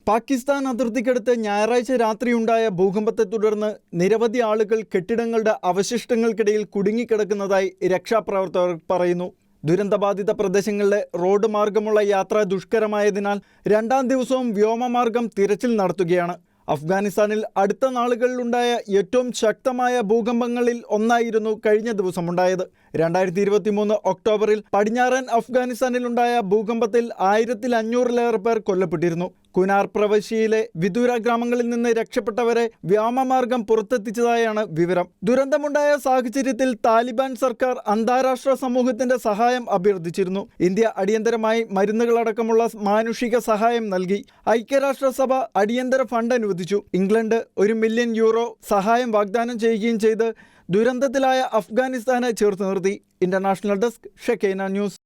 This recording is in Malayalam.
പാകിസ്ഥാൻ അതിർത്തിക്കടുത്ത് ഞായറാഴ്ച രാത്രിയുണ്ടായ ഭൂകമ്പത്തെ തുടർന്ന് നിരവധി ആളുകൾ കെട്ടിടങ്ങളുടെ അവശിഷ്ടങ്ങൾക്കിടയിൽ കുടുങ്ങിക്കിടക്കുന്നതായി രക്ഷാപ്രവർത്തകർ പറയുന്നു. ദുരന്തബാധിത പ്രദേശങ്ങളിലെ റോഡ് മാർഗമുള്ള യാത്ര ദുഷ്കരമായതിനാൽ രണ്ടാം ദിവസവും വ്യോമമാർഗം തിരച്ചിൽ നടത്തുകയാണ്. അഫ്ഗാനിസ്ഥാനിൽ അടുത്ത നാളുകളിലുണ്ടായ ഏറ്റവും ശക്തമായ ഭൂകമ്പങ്ങളിൽ ഒന്നായിരുന്നു കഴിഞ്ഞ ദിവസമുണ്ടായത്. 2023 ഒക്ടോബറിൽ പടിഞ്ഞാറൻ അഫ്ഗാനിസ്ഥാനിലുണ്ടായ ഭൂകമ്പത്തിൽ 1500-ലേറെ പേർ കൊല്ലപ്പെട്ടിരുന്നു. കുനാർ പ്രവിശ്യയിലെ വിദൂര ഗ്രാമങ്ങളിൽ നിന്ന് രക്ഷപ്പെട്ടവരെ വ്യോമമാർഗം പുറത്തെത്തിച്ചതായാണ് വിവരം. ദുരന്തമുണ്ടായ സാഹചര്യത്തിൽ താലിബാൻ സർക്കാർ അന്താരാഷ്ട്ര സമൂഹത്തിന്റെ സഹായം അഭ്യർത്ഥിച്ചിരുന്നു. ഇന്ത്യ അടിയന്തരമായി മരുന്നുകളടക്കമുള്ള മാനുഷിക സഹായം നൽകി. ഐക്യരാഷ്ട്രസഭ അടിയന്തര ഫണ്ട് അനുവദിച്ചു. ഇംഗ്ലണ്ട് €1 മില്യൺ സഹായം വാഗ്ദാനം ചെയ്യുകയും ചെയ്ത് ദുരന്തത്തിലായ അഫ്ഗാനിസ്ഥാനെ ചേർത്ത് നിർത്തി. International desk, Shekena news.